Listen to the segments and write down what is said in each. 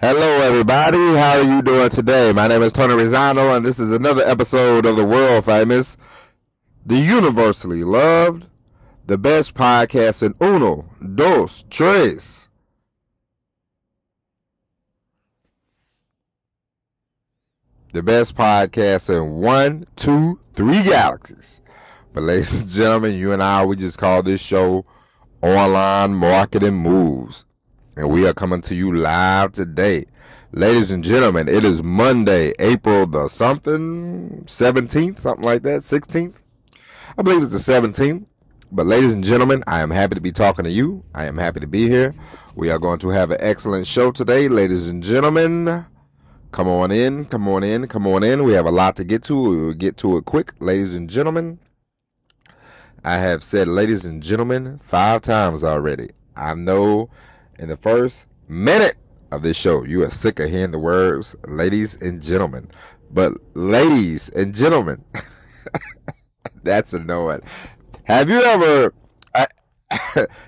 Hello, everybody. How are you doing today? My name is Tony Rizano, and this is another episode of the world famous, the universally loved, the best podcast in uno, dos, tres. The best podcast in 1, 2, 3 galaxies. But ladies and gentlemen, you and I, we just call this show Online Marketing Moves. And we are coming to you live today. Ladies and gentlemen, it is Monday, April the 17th, something like that, 16th. I believe it's the 17th. But ladies and gentlemen, I am happy to be talking to you. I am happy to be here. We are going to have an excellent show today, ladies and gentlemen. Come on in, come on in, come on in. We have a lot to get to. We will get to it quick, ladies and gentlemen. I have said ladies and gentlemen 5 times already. I know in the first minute of this show, you are sick of hearing the words ladies and gentlemen. But ladies and gentlemen, that's annoying. Have you ever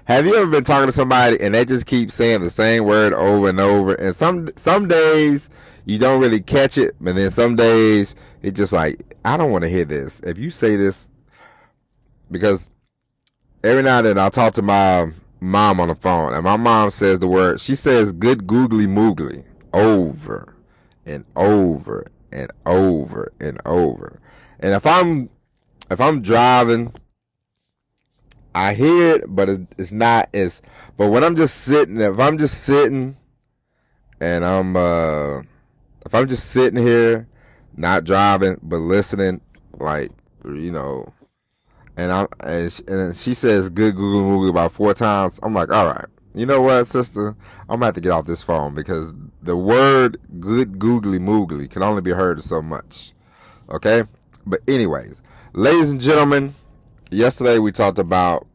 been talking to somebody and they just keep saying the same word over and over? And some days you don't really catch it, but then some days it's just like, I don't want to hear this. If you say this, because every now and then I'll talk to my mom on the phone, and my mom says the word, she says good googly moogly over and over and over and over. And if I'm driving, I hear it, but it's not as, but when I'm just sitting, if I'm just sitting and if I'm just sitting here, not driving, but listening, like, you know, and she says good Google Moogle about 4 times. I'm like, all right, you know what, sister? I'm gonna have to get off this phone because the word good googly moogly can only be heard so much. Okay? But anyways, ladies and gentlemen, yesterday we talked about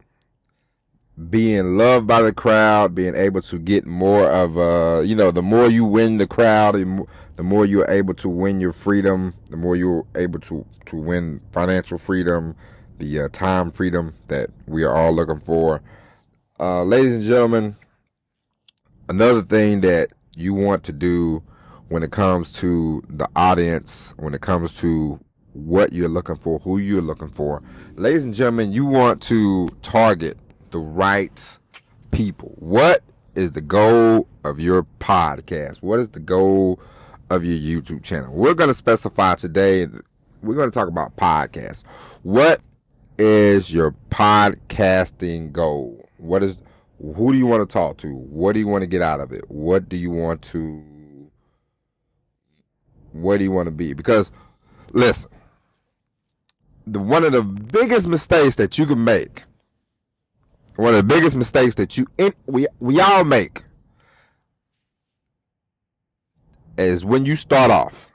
being loved by the crowd, being able to get more of the more you win the crowd, the more you're able to win your freedom, the more you're able to win financial freedom, the time freedom that we are all looking for. Ladies and gentlemen, another thing that you want to do when it comes to the audience, when it comes to what you're looking for, who you're looking for, ladies and gentlemen, you want to target the right people. What is the goal of your podcast? What is the goal of your YouTube channel? We're going to specify today, we're going to talk about podcasts. What is your podcasting goal? Who do you want to talk to? What do you want to get out of it? Where do you want to be? Because listen, one of the biggest mistakes that you can make, one of the biggest mistakes that we all make, is when you start off.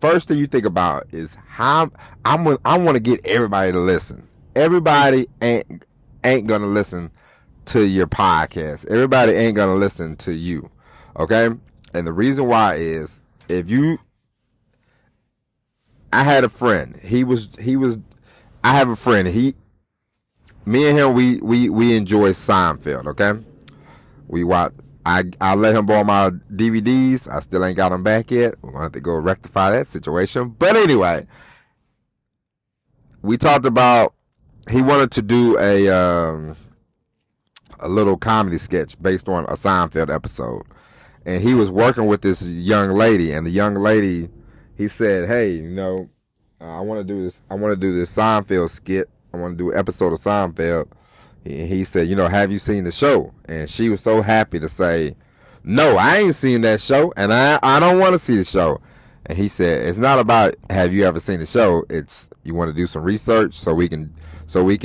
First thing you think about is how I want to get everybody to listen. Everybody ain't gonna listen to your podcast. Everybody ain't gonna listen to you. Okay? And the reason why is I had a friend. I have a friend. Me and him, we enjoy Seinfeld, okay? We watch. I let him borrow my DVDs. I still ain't got them back yet. We're gonna have to go rectify that situation. But anyway, we talked about he wanted to do a little comedy sketch based on a Seinfeld episode, and he was working with this young lady. And the young lady, he said, "Hey, I want to do this. I want to do this Seinfeld skit. I want to do an episode of Seinfeld." He said, have you seen the show? And she was so happy to say, no, I ain't seen that show, and I don't want to see the show. And he said, it's not about have you ever seen the show. It's you want to do some research so we can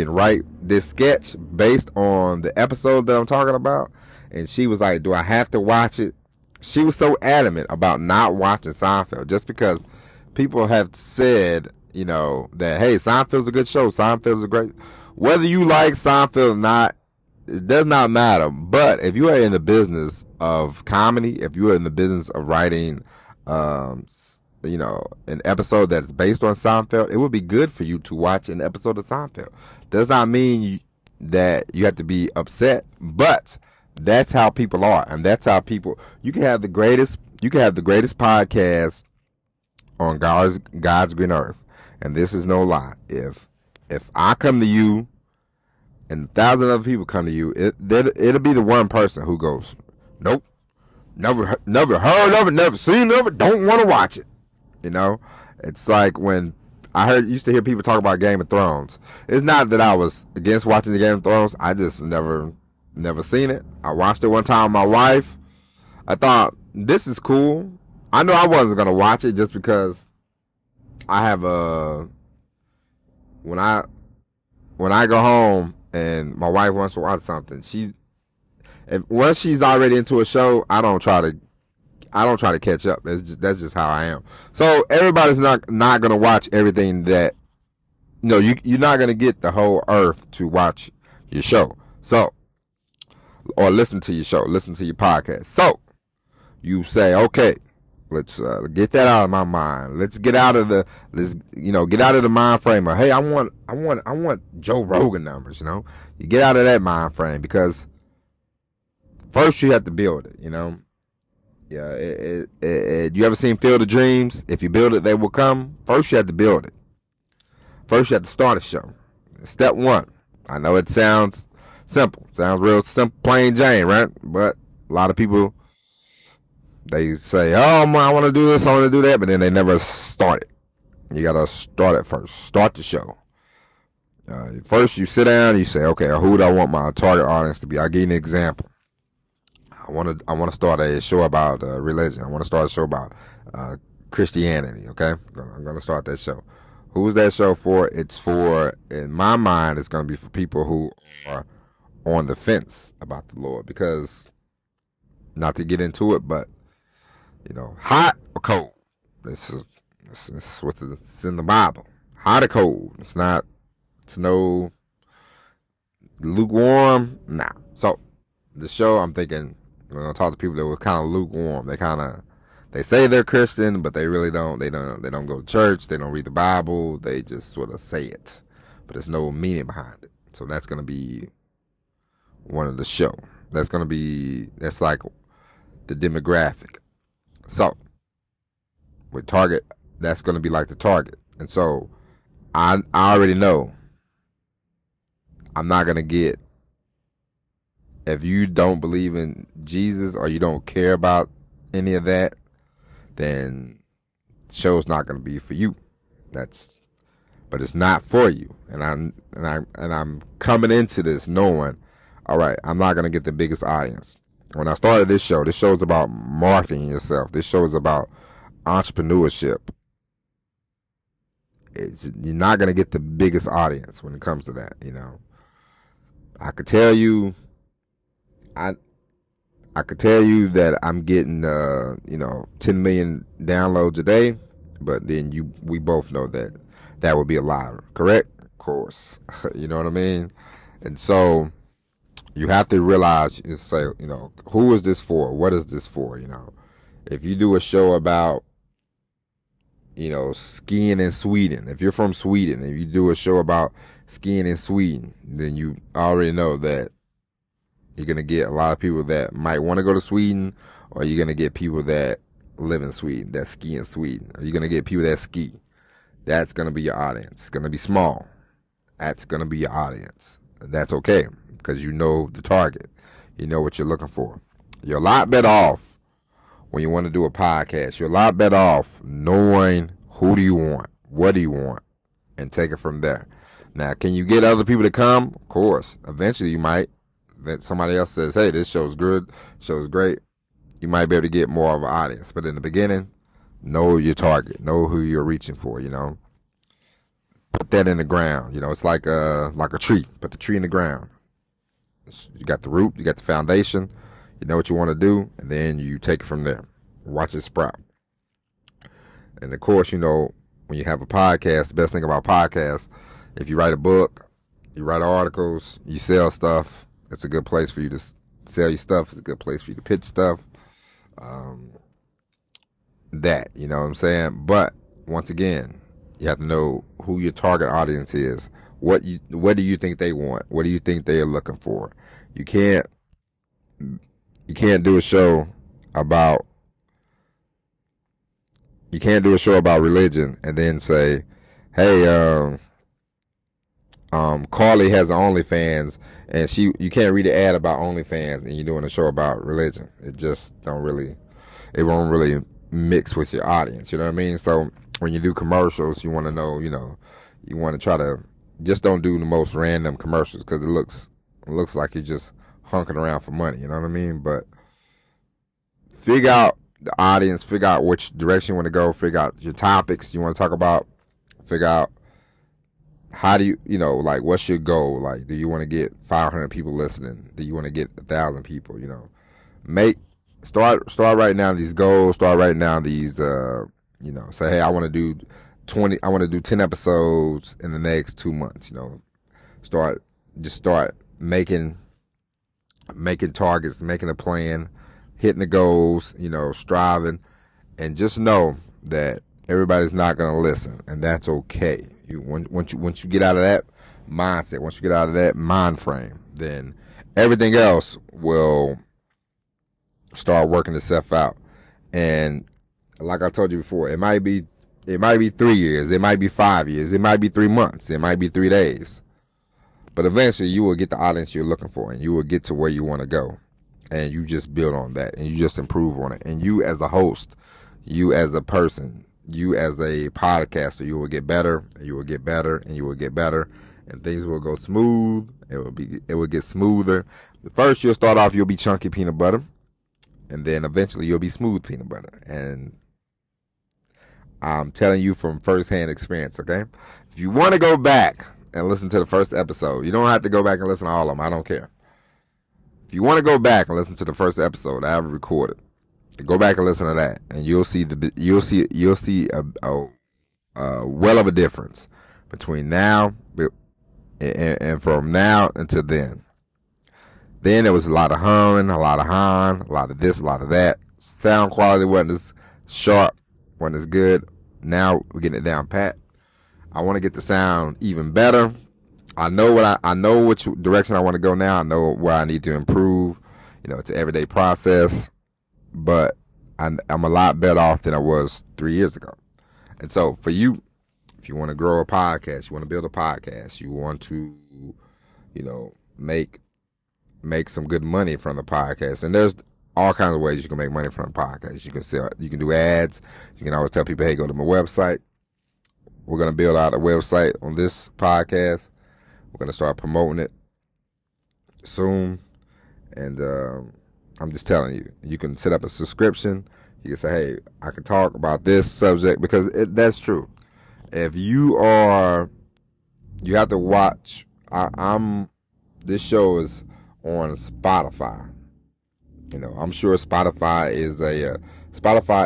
write this sketch based on the episode that I'm talking about. And she was like, do I have to watch it? She was so adamant about not watching Seinfeld just because people have said, that, hey, Seinfeld's a good show. Seinfeld's a great. Whether you like Seinfeld or not, it does not matter. But if you are in the business of comedy, if you are in the business of writing, an episode that's based on Seinfeld, it would be good for you to watch an episode of Seinfeld. Does not mean that you have to be upset, but That's how people are, and that's how people. You can have the greatest. You can have the greatest podcast on God's green earth, and this is no lie. If I come to you, and 1,000 other people come to you, it'll be the one person who goes, nope, never heard of it, never seen of it, don't want to watch it. You know, it's like when I used to hear people talk about Game of Thrones. It's not that I was against watching the Game of Thrones. I just never seen it. I watched it one time with my wife. I thought, this is cool. I know I wasn't gonna watch it just because I have when I go home and my wife wants to watch something, once she's already into a show, I don't try to catch up. That's just how I am. So everybody's not gonna watch everything that, you're not gonna get the whole earth to watch your show. So, or listen to your show, listen to your podcast. So you say, okay, let's get that out of my mind. Let's get out of the mind frame of, hey, I want Joe Rogan numbers. You get out of that mind frame, because first you have to build it. Yeah, you ever seen Field of Dreams? If you build it, they will come. First you have to build it. First you have to start a show. Step one. I know it sounds simple. Sounds real simple, plain Jane, right? But a lot of people, they say, oh, I want to do this, I want to do that, but then they never start it. You got to start it first. Start the show. First you sit down and you say, okay, who do I want my target audience to be? I'll give you an example. I want to start a show about religion. I want to start a show about Christianity, okay? I'm going to start that show. Who's that show for? It's for, in my mind, it's going to be for people who are on the fence about the Lord. Because, not to get into it, but, hot or cold? This is what's in the Bible. Hot or cold? It's no lukewarm. Nah. So, the show, I'm thinking, we're going to talk to people that were kind of lukewarm. They say they're Christian, but they really don't. They don't go to church. They don't read the Bible. They just sort of say it, but there's no meaning behind it. So that's going to be one of the show. That's like the demographic. So with Target, that's going to be like the target. And so I already know I'm not going to get, if you don't believe in Jesus or you don't care about any of that, then the show's not going to be for you. But it's not for you. And I'm coming into this knowing, all right, I'm not going to get the biggest audience. When I started this show's about marketing yourself. This show is about entrepreneurship. You're not going to get the biggest audience when it comes to that, I could tell you, I could tell you that I'm getting 10 million downloads a day, but then we both know that would be a lie, correct? Of course. You know what I mean? And so you have to realize and say, who is this for? What is this for? If you do a show about skiing in Sweden, if you're from Sweden, if you do a show about skiing in Sweden, then you already know that you're going to get a lot of people that might want to go to Sweden, or you're going to get people that live in Sweden, that ski in Sweden. Or you're going to get people that ski. That's going to be your audience. It's going to be small. That's going to be your audience. That's okay, because you know the target. You know what you're looking for. You're a lot better off when you want to do a podcast. You're a lot better off knowing who do you want, what do you want, and take it from there. Now, can you get other people to come? Of course. Eventually you might. That somebody else says, hey, this show's good, show's great, you might be able to get more of an audience. But in the beginning, know your target, know who you're reaching for, Put that in the ground, it's like a tree. Put the tree in the ground. You got the root, you got the foundation, you know what you want to do, and then you take it from there. Watch it sprout. And of course, when you have a podcast, the best thing about podcasts, if you write a book, you write articles, you sell stuff, it's a good place for you to sell your stuff. It's a good place for you to pitch stuff. You know what I'm saying? But once again, you have to know who your target audience is. What do you think they want? What do you think they are looking for? You can't you can't do a show about religion and then say, hey, Carly has an OnlyFans, and you can't read the ad about OnlyFans, and you're doing a show about religion. It won't really mix with your audience. You know what I mean? So when you do commercials, you want to know, you want to try to just don't do the most random commercials, because it looks like you're just hunking around for money. You know what I mean? But figure out the audience, figure out which direction you want to go, figure out your topics you want to talk about, figure out how do you, like, what's your goal? Like, do you want to get 500 people listening? Do you want to get 1,000 people? Start writing down these goals. Start writing down these, say, hey, I want to do 10 episodes in the next 2 months. Start making targets, making a plan, hitting the goals, striving, and just know that everybody's not going to listen, and that's okay. Once you get out of that mindset, once you get out of that mind frame, then everything else will start working itself out. And like I told you before, it might be 3 years, it might be 5 years, it might be 3 months, it might be 3 days, but eventually you will get the audience you're looking for, and you will get to where you want to go, and you just build on that, and you just improve on it. And you as a host, you as a person, you as a podcaster, you will get better, and you will get better, and you will get better, and things will go smooth. It will get smoother. First, you'll start off, you'll be chunky peanut butter, and then eventually you'll be smooth peanut butter. And I'm telling you from firsthand experience, okay? If you want to go back and listen to the first episode, you don't have to go back and listen to all of them. I don't care. If you want to go back and listen to the first episode I ever recorded, go back and listen to that, and you'll see a well of a difference between now and from now until then. Then there was a lot of humming, a lot of hawing, a lot of this, a lot of that. Sound quality wasn't as sharp, wasn't as good. Now we're getting it down pat. I want to get the sound even better. I know which direction I want to go now. I know where I need to improve. It's an everyday process, but I'm a lot better off than I was 3 years ago. And so for you, if you want to grow a podcast, you want to build a podcast, you want to, make some good money from the podcast. And there's all kinds of ways you can make money from the podcast. You can sell, you can do ads. You can always tell people, hey, go to my website. We're going to build out a website on this podcast. We're going to start promoting it soon. And I'm just telling you, you can set up a subscription. You can say, hey, I can talk about this subject, because that's true. If you have to watch, this show is on Spotify. I'm sure Spotify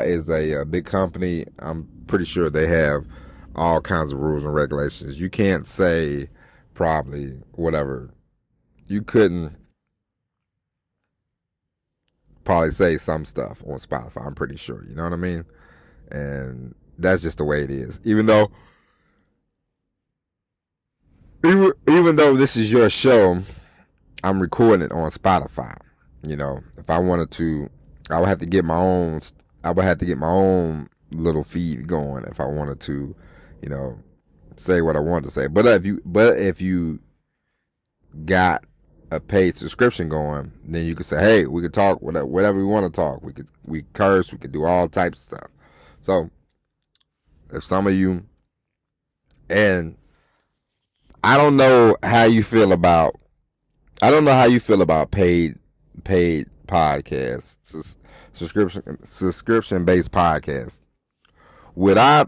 is a big company. I'm pretty sure they have all kinds of rules and regulations. You can't say probably whatever. You couldn't probably say some stuff on Spotify, I'm pretty sure. You know what I mean? And that's just the way it is. Even though this is your show, I'm recording it on Spotify. If I wanted to, I would have to get my own little feed going if I wanted to, say what I wanted to say. But if you got a paid subscription going, then you could say, hey, we could talk whatever we want to talk. We curse, we could do all types of stuff. So if some of you, and I don't know how you feel about paid podcasts, subscription based podcasts. Would I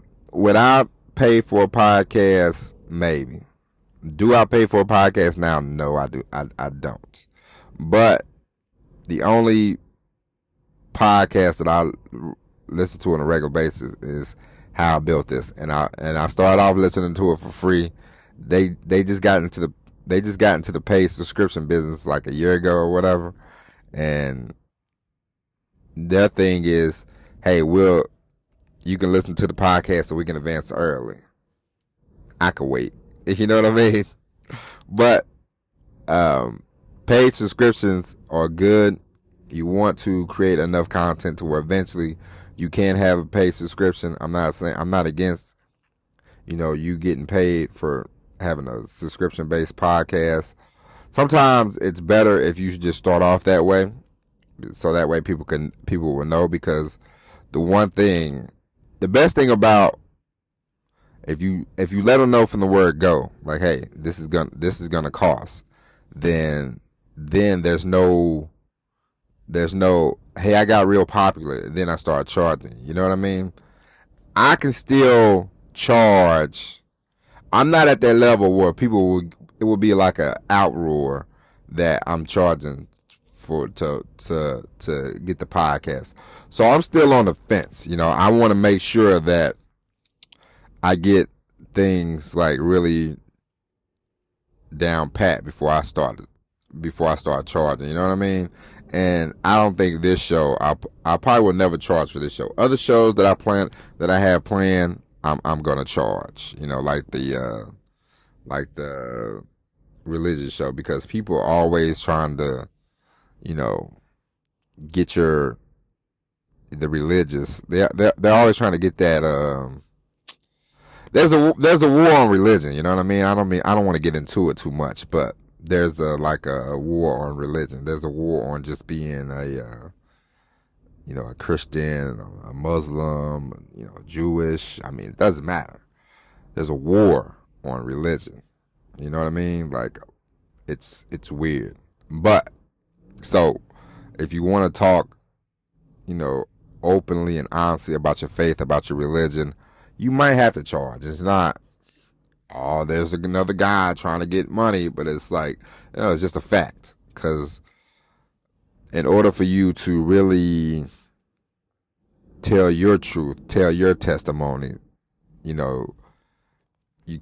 pay for a podcast? Maybe. Do I pay for a podcast now? No, I don't. But the only podcast that I listen to on a regular basis is How I Built This, and I started off listening to it for free. They just got into the paid subscription business like a year ago or whatever, and their thing is, hey, you can listen to the podcast so we can advance early. I could wait. You know what I mean? But paid subscriptions are good. You want to create enough content to where eventually you can have a paid subscription. I'm not against, you getting paid for having a subscription based podcast. Sometimes it's better if you just start off that way, so that way people will know. Because the best thing about, if you let them know from the word go, like, hey, this is gonna cost, then there's no, hey, I got real popular, and then I start charging. You know what I mean? I can still charge. I'm not at that level where it will be like an outroar that I'm charging for to get the podcast. So I'm still on the fence. I want to make sure that I get things like really down pat before I start charging. You know what I mean? And I don't think this show, I probably will never charge for this show. Other shows that I have planned, I'm gonna charge. Like the religious show, because people are always trying to, get the religious. They're always trying to get that. There's a war on religion. You know what I mean? I don't want to get into it too much, but there's a war on religion. There's a war on just being a Christian, a Muslim, Jewish. I mean, it doesn't matter. There's a war on religion. You know what I mean? Like, it's weird. But, so, if you want to talk, openly and honestly about your faith, about your religion, you might have to charge. It's not, oh, there's another guy trying to get money, but it's like, it's just a fact. Because in order for you to really tell your truth, tell your testimony, you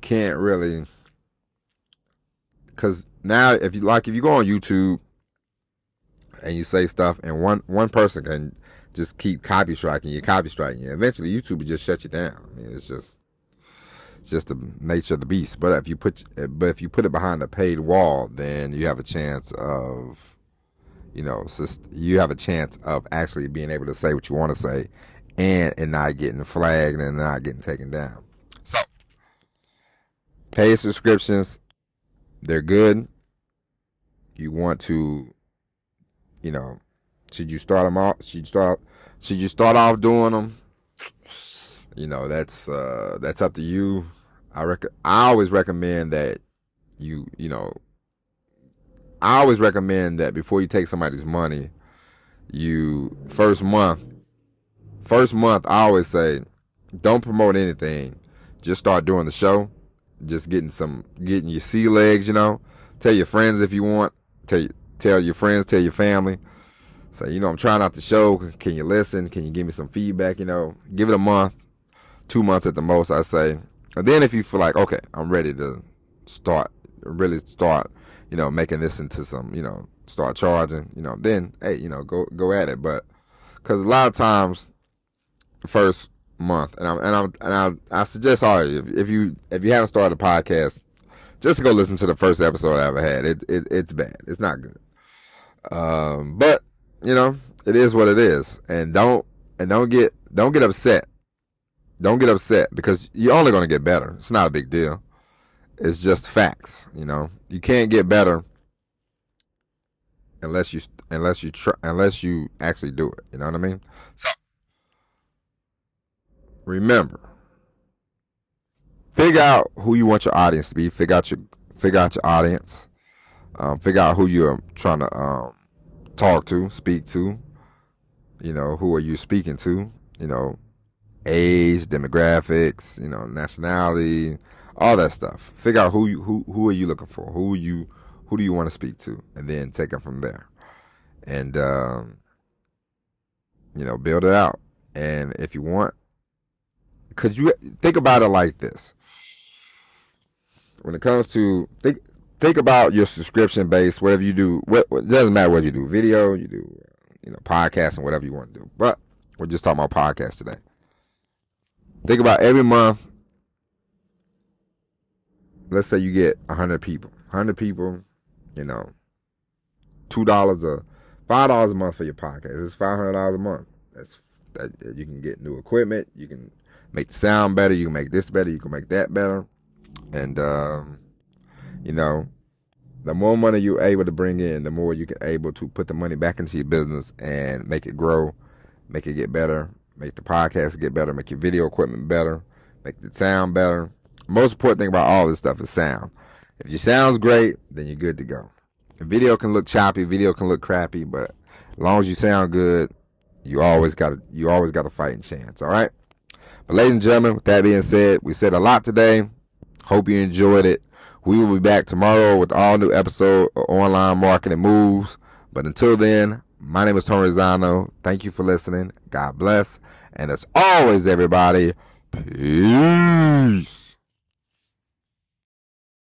can't really, because now if you go on YouTube and you say stuff, and one person can just keep copystriking you, eventually YouTube will just shut you down. I mean, it's just the nature of the beast. But if you put it behind a paid wall, then you have a chance of, you have a chance of actually being able to say what you want to say, and not getting flagged and not getting taken down. So, paid subscriptions, they're good. You want to, should you start them off? Should you start off doing them? That's up to you. I always recommend that I always recommend that before you take somebody's money, first month, I always say, don't promote anything. Just start doing the show. Just getting your sea legs, Tell your friends if you want. Tell your friends, tell your family. Say, I'm trying out the show. Can you listen? Can you give me some feedback? Give it a month, 2 months at the most, I say. And then if you feel like, okay, I'm ready to really start, making this into some, start charging, then, hey, go at it. But, because a lot of times, the first month, and I suggest all of you, if you haven't started a podcast, just go listen to the first episode I ever had. It's bad. It's not good. But it is what it is, and don't get upset. Don't get upset, because you're only going to get better. It's not a big deal. It's just facts. You can't get better unless you actually do it. You know what I mean? So, remember, figure out who you want your audience to be. Figure out your audience. Figure out who you're trying to talk to, speak to. Who are you speaking to? Age, demographics, nationality, all that stuff. Figure out who are you looking for? Who do you want to speak to? And then take it from there. And build it out. And if you want, because you think about it like this. When it comes to think about your subscription base, whatever you do, it doesn't matter whether you do video, you do podcast, and whatever you want to do. But we're just talking about podcasts today. Think about every month. Let's say you get 100 people. 100 people, $2 or $5 a month for your podcast. It's $500 a month. That you can get new equipment. You can make the sound better. You can make this better. You can make that better. And you know, the more money you're able to bring in, the more you can able to put the money back into your business and make it grow, make it get better, make the podcast get better, make your video equipment better, make the sound better. Most important thing about all this stuff is sound. If your sound's great, then you're good to go. The video can look choppy, video can look crappy, but as long as you sound good, you always got a fighting chance. All right. But ladies and gentlemen, with that being said, we said a lot today. Hope you enjoyed it. We will be back tomorrow with all new episode of Online Marketing Moves. But until then, my name is Tony Rizzano. Thank you for listening. God bless. And as always, everybody, peace.